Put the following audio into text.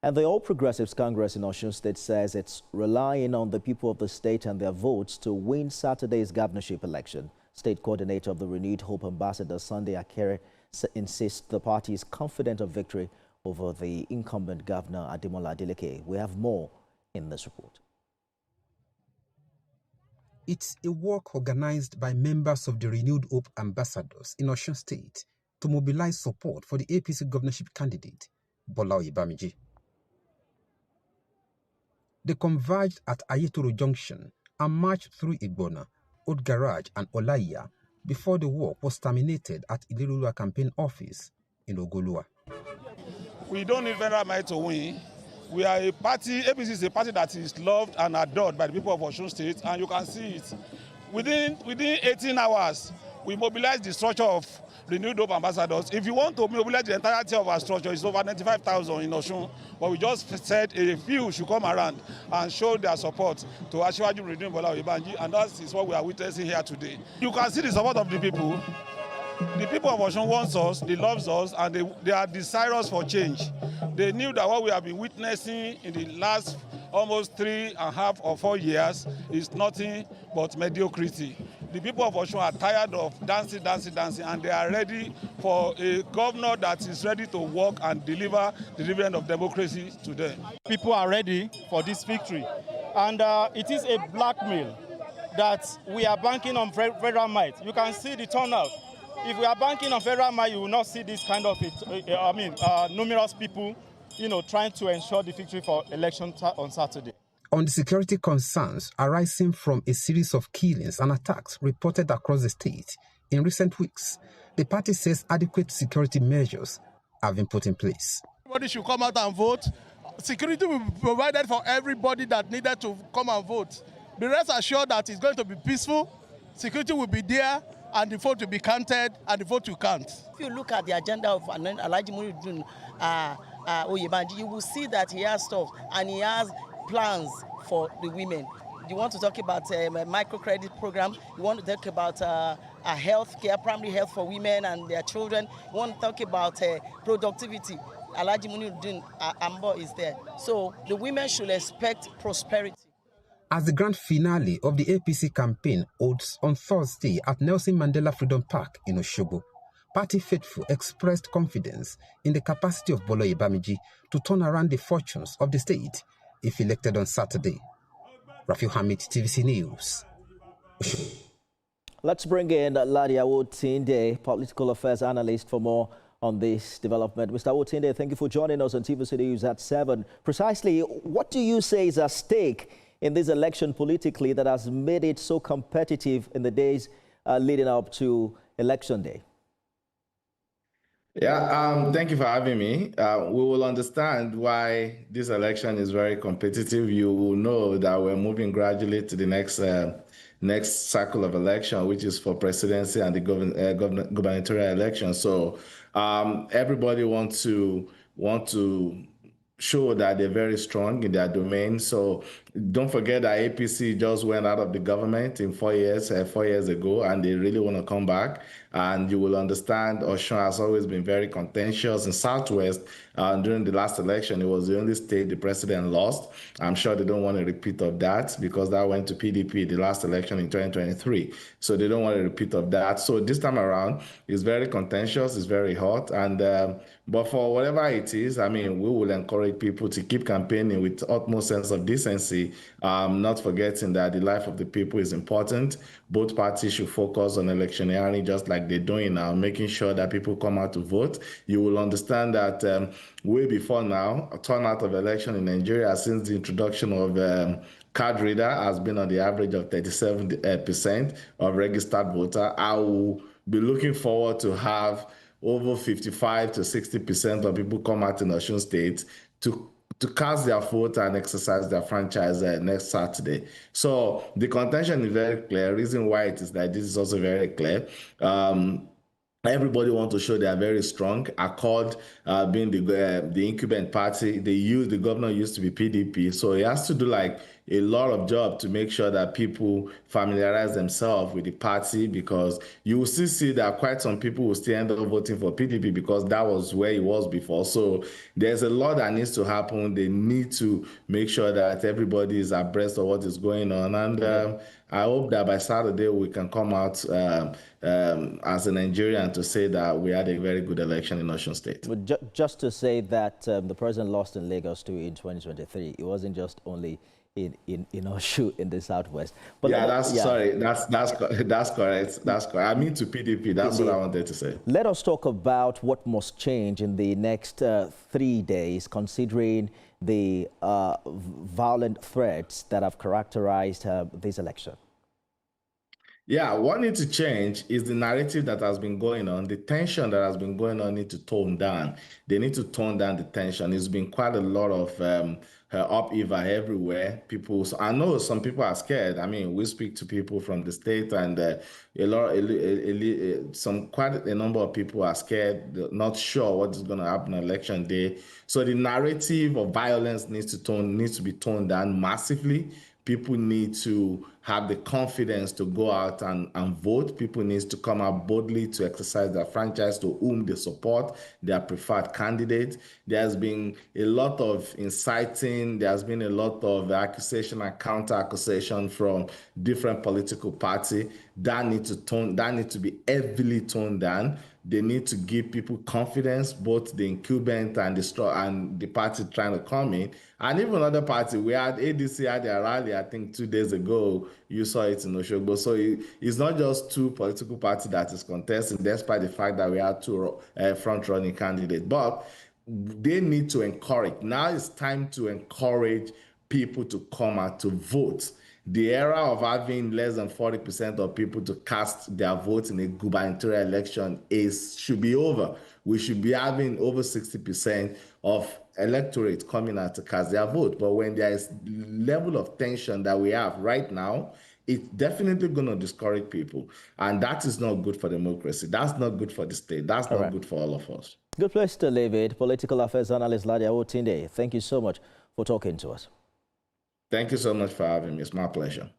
And the All Progressives Congress in Osun State says it's relying on the people of the state and their votes to win Saturday's governorship election. State coordinator of the Renewed Hope, Ambassador Sunday Akere, insists the party is confident of victory over the incumbent governor Ademola Adeleke. We have more in this report. It's a work organized by members of the Renewed Hope ambassadors in Osun State to mobilize support for the APC governorship candidate, Bola Oyebamiji. They converged at Ayetoro Junction and marched through Igbona, Old Garage and Olaiya before the work was terminated at Ilirulua campaign office in Ogolua. We don't need federal might to win. We are a party, APC is a party that is loved and adored by the people of Osun State, and you can see it. Within 18 hours, we mobilized the structure of Renewed Hope ambassadors. If you want to mobilize the entirety of our structure, it's over 95,000 in Osun, but we just said a few should come around and show their support to Asiwaju Renewed Bola Oyebamiji, and that is what we are witnessing here today. You can see the support of the people. The people of Osun want us, they love us, and they are desirous for change. They knew that what we have been witnessing in the last almost 3.5 or 4 years is nothing but mediocrity. The people of Osun are tired of dancing, and they are ready for a governor that is ready to work and deliver the dividend of democracy to them. People are ready for this victory, and it is a blackmail that we are banking on federal might. You can see the turnout. If we are banking on federal might, you will not see this kind of numerous people, trying to ensure the victory for election on Saturday. On the security concerns arising from a series of killings and attacks reported across the state in recent weeks, the party says adequate security measures have been put in place. Everybody should come out and vote. Security will be provided for everybody that needed to come and vote. Be rest assured that it's going to be peaceful, security will be there, and the vote will be counted, and the vote will count. If you look at the agenda of Alhaji Muhyiddin Oyebamiji, you will see that he has stuff and he has plans for the women. You want to talk about a microcredit program, you want to talk about health care, primary health for women and their children, you want to talk about productivity. Alhaji Muhyiddin Ambo is there. So the women should expect prosperity. As the grand finale of the APC campaign holds on Thursday at Nelson Mandela Freedom Park in Osogbo, party faithful expressed confidence in the capacity of Bola Oyebamiji to turn around the fortunes of the state if elected on Saturday. Rafiu Hamid, TVC News. Let's bring in Ladia Wotinde, political affairs analyst, for more on this development. Mr. Wotinde, thank you for joining us on TVC News at 7. Precisely, what do you say is at stake in this election politically that has made it so competitive in the days leading up to Election Day? Yeah, thank you for having me. We will understand why this election is very competitive. You will know that we're moving gradually to the next cycle of election, which is for presidency and the gubernatorial election. So everybody wants to show that they're very strong in their domain. So don't forget that APC just went out of the government in 4 years ago, and they really want to come back. And you will understand Osun has always been very contentious in Southwest. During the last election, it was the only state the president lost. I'm sure they don't want a repeat of that because that went to PDP the last election in 2023. So they don't want a repeat of that. So this time around, it's very contentious, it's very hot. And but for whatever it is, I mean, we will encourage people to keep campaigning with utmost sense of decency, not forgetting that the life of the people is important. Both parties should focus on electioneering just like they're doing now, making sure that people come out to vote. You will understand that way before now, a turnout of election in Nigeria since the introduction of card reader has been on the average of 37% of registered voter. I will be looking forward to have over 55 to 60% of people come out in Osun State to cast their vote and exercise their franchise next Saturday. So the contention is very clear. Reason why it is like this is also very clear. Everybody wants to show they are very strong. Accord being the incumbent party, the governor used to be PDP, so he has to do like a lot of job to make sure that people familiarize themselves with the party, because you will still see that quite some people will still end up voting for PDP because that was where it was before. So there's a lot that needs to happen. They need to make sure that everybody is abreast of what is going on, and I hope that by Saturday we can come out as a Nigerian to say that we had a very good election in Osun State. But just to say that the president lost in Lagos too in 2023, it wasn't just only in Osun in the southwest. But Sorry, that's correct. That's correct. I mean to PDP. That's what I wanted to say. Let us talk about what must change in the next 3 days, considering the violent threats that have characterized this election. Yeah, what needs to change is the narrative that has been going on. The tension that has been going on need to tone down. They need to tone down the tension. It's been quite a lot of upheaval everywhere. I know some people are scared. I mean, we speak to people from the state, and quite a number of people are scared, not sure what is going to happen on election day. So the narrative of violence needs to be toned down massively. People need to have the confidence to go out and vote. People need to come out boldly to exercise their franchise to whom they support, their preferred candidate. There's been a lot of inciting. There's been a lot of accusation and counter-accusation from different political parties. That need to be heavily toned down. They need to give people confidence, both the incumbent and the party trying to come in. And even other party, we had ADC had their rally, I think 2 days ago. You saw it in Oshogbo. So it's not just two political parties that is contesting, despite the fact that we had two front-running candidates. But they need to encourage. Now it's time to encourage people to come out to vote. The era of having less than 40% of people to cast their votes in a gubernatorial election should be over. We should be having over 60% of electorate coming out to cast their vote. But when there is level of tension that we have right now, it's definitely going to discourage people. And that is not good for democracy. That's not good for the state. That's not good for all of us. Good place to leave it. Political affairs analyst Ladia Otinde, thank you so much for talking to us. Thank you so much for having me. It's my pleasure.